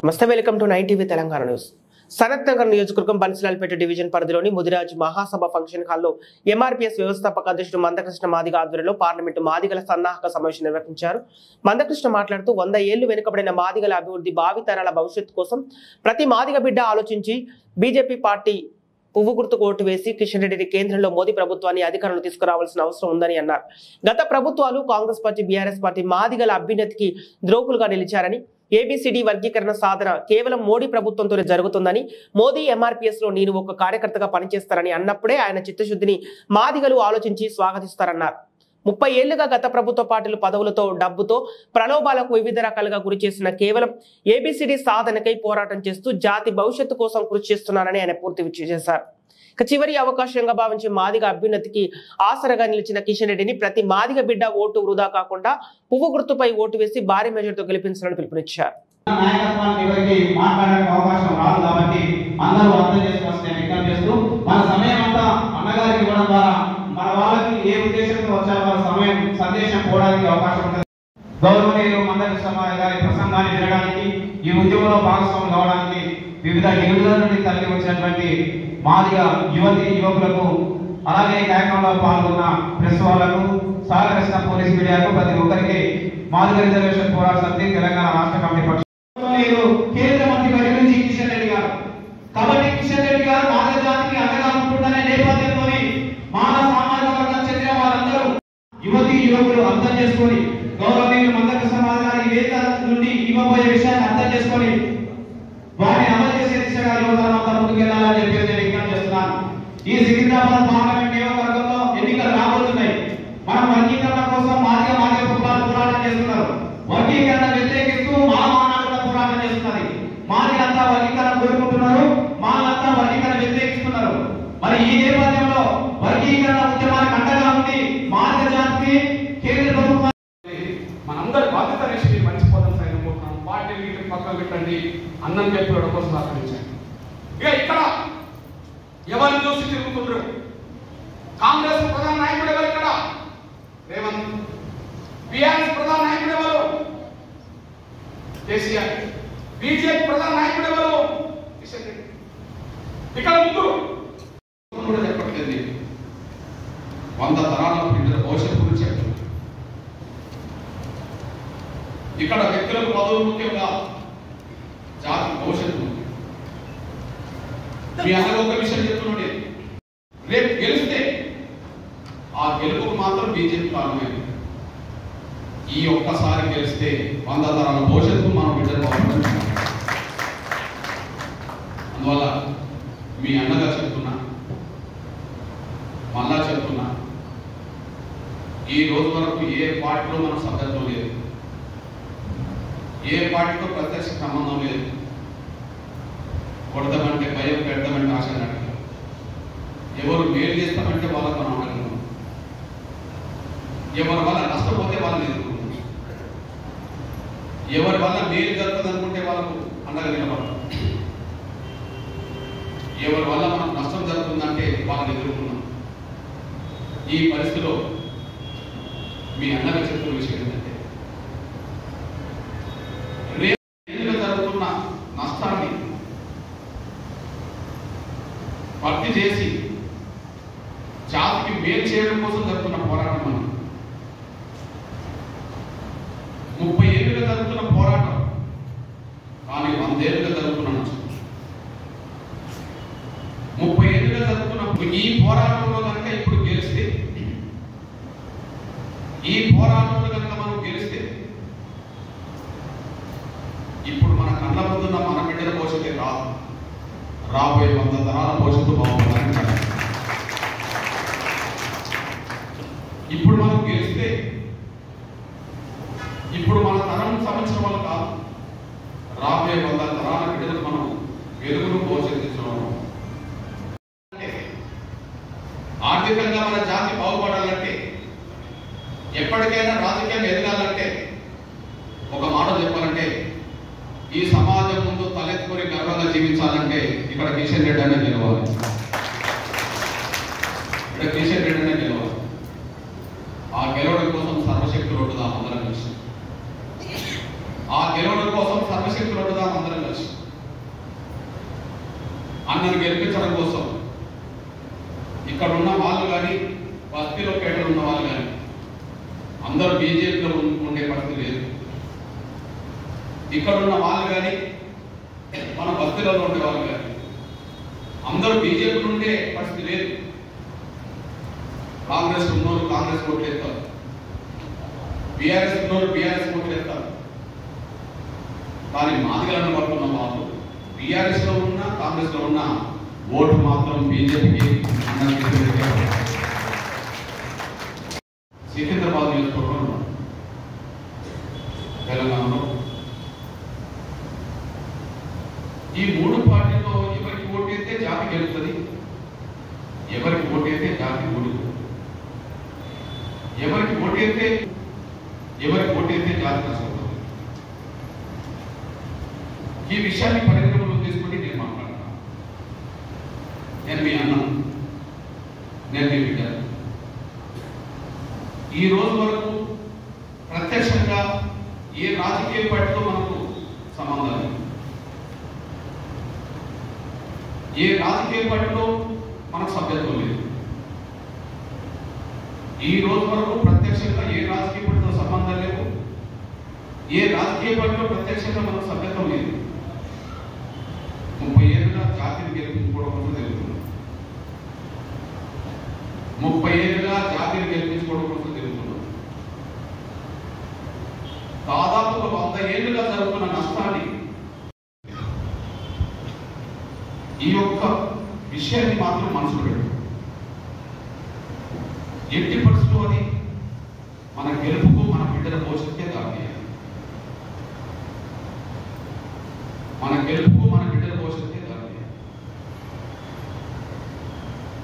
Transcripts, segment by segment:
నమస్తే, welcome to 9 TV Telangana news. Sanath Nagar నియోజకవర్గం Bansilalpet division పరిధిలోని ముదిరాజ్ మహాసభ ఫంక్షన్ హాల్లో ఎంఆర్పీఎస్ వ్యవస్థాపక అధ్యక్షుడు మందకృష్ణ మాదిగ ఆధ్వర్యంలో పార్లమెంటు మాదిగల సన్నాహక సమావేశం నిర్వహించారు. మందకృష్ణ మాట్లాడుతూ 100 ఏళ్లు వెనుకబడిన మాదిగల అభివృద్ధి, భావితరాల భవిష్యత్తు కోసం ప్రతి మాదిగ బిడ్డ ఆలోచించి బీజేపీ పార్టీ పువ్వు గుర్తుకు ఓటు వేసి కిషన్ రెడ్డిని కేంద్రంలో మోదీ ప్రభుత్వాన్ని అధికారంలో తీసుకురావాల్సిన అవసరం ఉందని అన్నారు. గత ప్రభుత్వాలు కాంగ్రెస్ పార్టీ, బీఆర్ఎస్ పార్టీ మాదిగల అభ్యున్నతికి ద్రోహులుగా నిలిచారని, ఏబిసిడి వర్గీకరణ సాధన కేవలం మోడీ ప్రభుత్వంతోనే జరుగుతుందని, మోదీ ఎంఆర్పీఎస్ లో నేను ఒక కార్యకర్తగా పనిచేస్తారని అన్నప్పుడే ఆయన చిత్తశుద్ధిని మాదిగలు ఆలోచించి స్వాగతిస్తారన్నారు. 30 ఏళ్లుగా గత ప్రభుత్వ పార్టీలు పదవులతో, డబ్బుతో, ప్రలోభాలకు వివిధ రకాలుగా గురి చేసిన కేవలం ఏబిసిడి సాధనకై పోరాటం చేస్తూ జాతి భవిష్యత్తు కోసం కృషి చేస్తున్నారని ఆయన పూర్తి చేశారు. చివరి అవకాశంగా భావించే మాదిగ అభ్యున్నతికి ఆసరగా నిలిచిన కిషన్ రెడ్డిని ప్రతి మాదిగ బిడ్డ ఓటు వృధా కాకుండా పువ్వు గుర్తుపై ఓటు వేసి భారీ మెజార్టీతో గెలిపించాలని పిలుపునిచ్చారు. గౌరవనీయులు మందకృష్ణ గారి ప్రసంగాన్ని వినడానికి, ఈ ఉద్యమంలో భాగస్వాములు కావడానికి వివిధ నిధుల నుండి తరలి వచ్చినటువంటి మాదిగ యువతి యువకులకు, అలాగే కార్యక్రమంలో పాల్గొన్న ప్రెస్ వాళ్లకు, సహకరిస్తున్న పోలీస్ మీడియాకు, ప్రతి ఒక్కరికి మాదిగ రిజర్వేషన్ పోరాట సమితి తెలంగాణ రాష్ట్ర కమిటీ పక్షాన కేంద్ర మంత్రి నుంచి కిషన్ రెడ్డి గారు. కాబట్టి కిషన్ రెడ్డి గారు మాదిగ జాతికి అండగా ఉంటుందనే నేపథ్యంతో మానవ సామాజిక వర్గం చెందిన వారందరూ యువతి యువకులు అర్థం చేసుకొని, గౌరవనీయులు మందకృష్ణ గారి వేదిక నుండి ఇవ్వబోయే విషయాన్ని అర్థం చేసుకొని వాటిని అమలు చేసే దిశగా యువతరంతా ముందుకెళ్లాలని చెప్పేసి నేను విజ్ఞప్తి చేస్తున్నాను. ఈ సికింద్రాబాద్ పార్లమెంట్ నియోజకవర్గంలో ఎన్నికలు రాబోతున్నాయి. మనం వర్గీకరణ కోసం మాదిగ పోరాటం చేస్తున్నారు. వర్గీకరణ వ్యతిరేకిస్తూ మానవాడు కూడా పోరాటం చేస్తున్నది. మాదిగంతా వర్గీకరణ కోరుకుంటున్నారు, మాలంతా వర్గీకరణ వ్యతిరేకిస్తున్నారు. మరి ఈ నేపథ్యంలో వర్గీకరణ ఉద్యమానికి అండగా ఉండి మాదిగ జాతికి కేంద్ర ప్రభుత్వం మనందరి బాధ్యత రేసి మర్చిపోతాం సార్ అనుకుంటున్నాం. పార్టీని పక్కన పెట్టండి, అన్నం చెప్పడం కోసం సహకరించండి. ఇక ఇక్కడ ఎవరిని చూసి తిరుగుతుండ్రు? కాంగ్రెస్ ప్రధాన నాయకుడు ఎవరు? ఇక్కడ రేవంత్. బీఆర్ఎస్ ప్రధాన నాయకుడు ఎవరు? కేసీఆర్. బీజేపీ ప్రధాన నాయకుడు ఎవరు? కిషన్ రెడ్డి. ఇక్కడ ముగ్గురు కూడా చెప్పట్లేదు. 100 తరాల పిల్లల భవిష్యత్తు గురించి చెప్తున్నారు. ఇక్కడ వ్యక్తులకు పదవులు ముఖ్యంగా జాతి భవిష్యత్తు ఉంది. మీ అందరూ ఒక విషయం చెప్తున్నాడు, రేపు గెలిస్తే ఆ గెలుపుకు మాత్రం బీజేపీ కారణమైంది. ఈ ఒక్కసారి గెలిస్తే 100 తరాల భవిష్యత్తు మనం బిడ్డలు. అందువల్ల మీ అన్నగా చెప్తున్నా, మళ్ళా చెప్తున్నా, ఈ రోజు వరకు ఏ పార్టీలో మనం సభ్యత్వం లేదు, ఏ పార్టీతో ప్రత్యక్ష సంబంధం లేదు. కొడతామంటే భయం, పెడతామంటే ఆశ అన్నట్టు. ఎవరు మేలు చేస్తామంటే వాళ్ళకు మనం అడగను, ఎవరి వల్ల నష్టపోతే వాళ్ళని ఎదుర్కొంటాం, ఎవరి వల్ల మేలు జరుగుతుంది అనుకుంటే వాళ్ళకు అండగా నిలబడతాం, ఎవరి వల్ల మనం నష్టం జరుగుతుందంటే వాళ్ళని ఎదుర్కొన్నాం. ఈ పరిస్థితిలో మీ అన్నగా చెప్తున్న విషయం ఏంటంటే, రేపు జరుగుతున్న నష్టాన్ని భర్తీ చేసి జాతికి మేలు చేయడం కోసం జరుగుతున్న పోరాటం మనం 30 ఏళ్ళుగా జరుగుతున్న పోరాటం, కానీ 100 ఏళ్ళుగా జరుగుతున్న నష్టం. 30 ఏళ్ళుగా జరుగుతున్న ఈ పోరాటంలో కనుక ఇప్పుడు గెలిస్తే, ఈ పోరాటంలో కనుక మనం గెలిస్తే, ఇప్పుడు మన కళ్ళ ముందున్న మన బిడ్డల భవిష్యత్తే రాదు, రాబోయే 100 తరాల భవిష్యత్తు బాగుంటుందని. ఇప్పుడు మనం గెలిస్తే, ఇప్పుడు మన తరం సంవత్సరం వల్ల కాదు, రాబోయే 100 తరాల బిడ్డలకు మనం వెలుగును భవిష్యత్తించడం. ఆర్థికంగా మన జాతి బాగుపడాలంటే, ఎప్పటికైనా రాజకీయంగా ఎదగాలంటే, ఒక మాట చెప్పాలంటే, ఈ సమాజం ముందు తలెత్తుకొని గర్వంగా జీవించాలంటే ఇక్కడ కిషన్ రెడ్డి అనే గెలవాలి. ఇక్కడ కిషన్ రెడ్డి అనే గెలవాలి. ఆ గెలవడం కోసం సర్వశక్తులు ఉంటుందా అందరం కలిసి? ఆ గెలవడం కోసం సర్వశక్తులు ఉండదాం అందరం కలిసి అన్నను గెలిపించడం కోసం ఇక్కడ ఉన్న వాళ్ళు కానీ బస్తీలో పేటలు ఉన్న వాళ్ళు కానీ అందరూ బీజేపీలో ఉండే పరిస్థితి లేదు. ఇక్కడ ఉన్న వాళ్ళు కానీ మన బస్తీలలో ఉండే వాళ్ళు కానీ అందరూ బీజేపీలో ఉండే పరిస్థితి లేదు. కాంగ్రెస్ ఉన్నోరు కాంగ్రెస్ ఓట్లు వేస్తారు, బీఆర్ఎస్ ఉన్నోరు బీఆర్ఎస్ ఓట్లు వేస్తారు. కానీ మాదిగలను పడుతున్న వాళ్ళు బీఆర్ఎస్ లో ఉన్నా కాంగ్రెస్ లో ఉన్న ఓటు మాత్రం బీజేపీకి సికింద్రాబాద్ నియోజకవర్గంలో తెలంగాణలో ఈ మూడు పార్టీలో ఎవరికి ఓటేస్తే జాతి గెలుస్తుంది, ఎవరికి ఓటేస్తే జాతి ఓడిపోతుంది, ఎవరికి ఓటేస్తే జాతి నష్టపోతుంది. ఈ విషయాన్ని పరిగణనలో తీసుకుని నేను మాట్లాడతాను. నేను మీ అన్న, నేను మీ బిడ్డ. ఈ రోజు వరకు ప్రత్యక్షంగా ఏ రాజకీయ పార్టీతో మనకు సంబంధం లేదు, ఏ రాజకీయ పార్టీలో మనకు సభ్యత్వం లేదు. ఈ రోజు వరకు ప్రత్యక్షంగా ఏ రాజకీయ పార్టీతో సంబంధం లేవు, ఏ రాజకీయ పార్టీలో ప్రత్యక్షంగా మనకు సభ్యత్వం లేదు. 30 ఏళ్ళుగా జాతిని గెలిపించుకోవడం కోసం జరుగుతుంది. 30 ఏళ్ళుగా జాతిని గెలిపించుకోవడం కోసం జరుగుతున్నాం. దాదాపు 100 ఏళ్ళుగా జరుగుతున్న నష్టాన్ని ఈ యొక్క విషయాన్ని మాత్రం మనసులో పెట్టు. ఎట్టి పరిస్థితుల్లో అది మన గెలుపుకు మన బిడ్డల భవిష్యత్తుకే దారి. మన గెలుపుకు మన బిడ్డల భవిష్యత్తుకే దారి.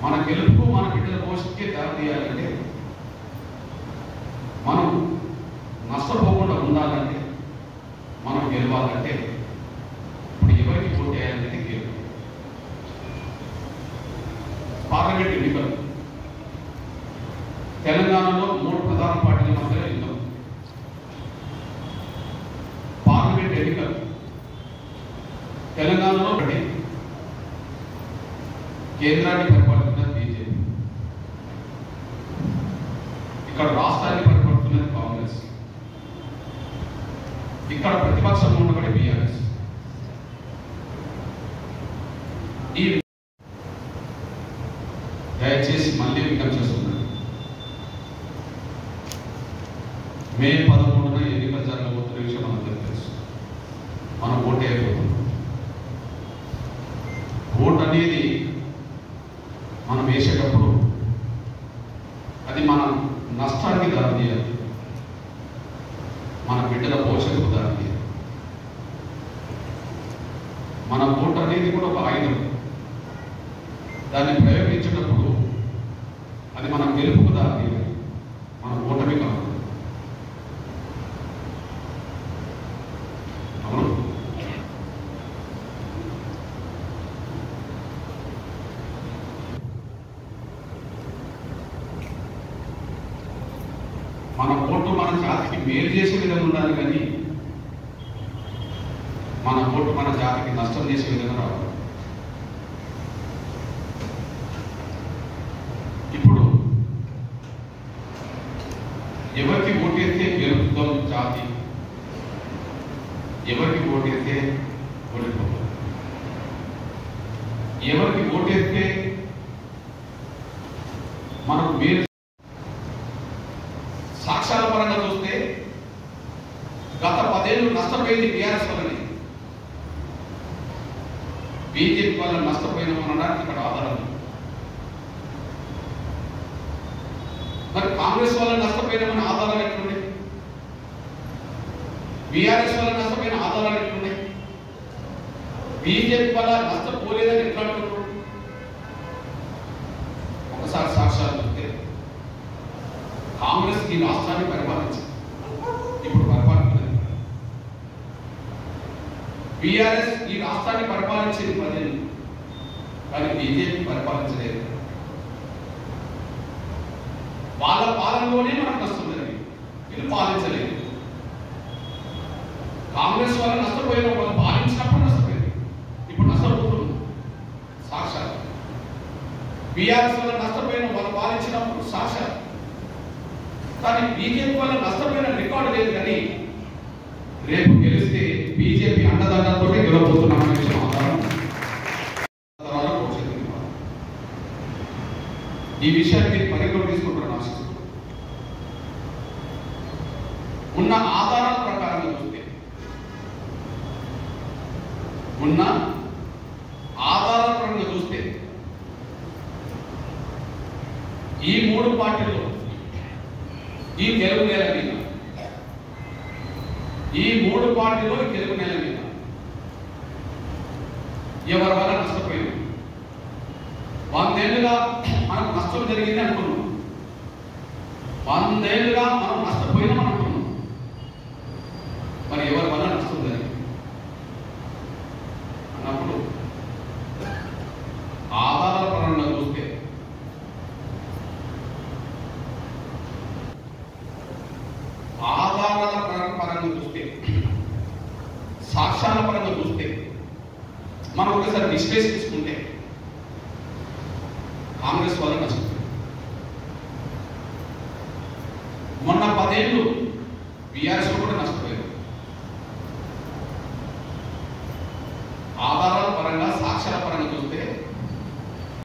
మన గెలుపుకు మన బిడ్డల భవిష్యత్తుకే దారి తీయాలంటే మనం నష్టపోకుండా ఉండాలంటే మనం గెలవాలంటే ఇప్పుడు ఎవరికి ఓటు వేయాలంటే గెలుపు. పార్లమెంట్ ఎన్నికలు తెలంగాణలో 3 ప్రధాన పార్టీల మధ్య యుద్ధం. పార్లమెంట్ ఎన్నికలు తెలంగాణలో ఒకటి, కేంద్రాన్ని పరిపాలిస్తున్నది బీజేపీ, ఇక్కడ రాష్ట్రాన్ని పరిపాలిస్తున్నది కాంగ్రెస్, ఇక్కడ ప్రతిపక్షంలో ఉన్నబడి బీఆర్ఎస్. ఈ దయచేసి మళ్ళీ విజ్ఞప్తి చేస్తున్నారు, మే 13న ఎన్నికలు జరగబోతున్న విషయం మనందరికీ తెలుసు. మనం ఓటు అయిపోతున్నాం. ఓటు అనేది మనం వేసేటప్పుడు అది మన నష్టానికి దారితీయాలి, మన బిడ్డల భవిష్యత్తుకు దారితీయాలి. మన ఓటు అనేది కూడా ఒక ఆయుధం. దాన్ని ప్రయోగించేటప్పుడు అది మన గెలుపుకు దారితీయాలి, మన ఓటమి కాదు. అవును, మన ఓటు మన జాతికి మేలు చేసే విధంగా ఉండాలి, కానీ మన ఓటు మన జాతికి నష్టం చేసే విధంగా రావాలి. ఇప్పుడు ఎవరికి ఓటేస్తే గెలుపుతాం జాతి, ఎవరికి ఓటేస్తే ఓడిపోతాం, ఎవరికి ఓటేస్తే మనకు మేలు. సాక్ష్యాల పరంగా చూస్తే గత 10 ఏళ్ళు నష్టపోయింది బీఆర్ఎస్ వల్లనే. బీజేపీ వల్ల నష్టపోయినామనడానికి ఇక్కడ ఆధారం. మరి కాంగ్రెస్ వల్ల నష్టపోయినామని ఆధారాలు ఎట్లున్నాయి, బీఆర్ఎస్ వల్ల నష్టపోయిన ఆధారాలు ఎట్లున్నాయి, బీజేపీ వల్ల నష్టపోలేదని ఎట్లా అంటున్నారు? ఒకసారి సాక్ష్యాలు చూస్తే కాంగ్రెస్ ఈ రాష్ట్రాన్ని పరిపాలించింది, ఇప్పుడు పరిపాలించలేదు. బీఆర్ఎస్ ఈ రాష్ట్రాన్ని పరిపాలించింది 10 ఏళ్ళు, కానీ బీజేపీ పరిపాలించలేదు. వాళ్ళ పాలనలోనే మనకు నష్టం జరిగింది, వీళ్ళు పాలించలేదు. కాంగ్రెస్ వల్ల నష్టపోయిన వాళ్ళు పాలించినప్పుడు నష్టపోయింది, ఇప్పుడు నష్టపోతుంది సాక్షాత్. బీఆర్ఎస్ వల్ల నష్టపోయిన వాళ్ళు పాలించినప్పుడు సాక్షాత్. కానీ బీజేపీ వల్ల నష్టపోయిన రికార్డు లేదు. కానీ రేపు గెలిస్తే బీజేపీ అండదండలతో గెలవబోతున్నామనే విషయం ఆధారం. ఈ విషయాన్ని మీరు పరిగణలో తీసుకుంటారని ఆశిస్తున్నాను. ఉన్న ఆధారాల ప్రకారంగా చూస్తే ఈ మూడు పార్టీల్లో ఈ తెలుగు నేల మీద ఎవరి వల్ల నష్టపోయారు? 100 ఏళ్ళుగా మనకు నష్టం జరిగింది అనుకున్నాం, 100 ఏళ్ళుగా మనం నష్టపోయినాం అనుకున్నాం. మరి ఎవరి వల్ల నష్టం జరిగింది అన్నప్పుడు ఆధారాల పరంగా చూస్తే సాక్ష్యాల పరంగా చూస్తే మనం ఒకసారి విశ్లేషించుకుంటే కాంగ్రెస్ వల్ల నష్టం. మొన్న 10 ఏళ్ళు బీఆర్ఎస్ కూడా నష్టం.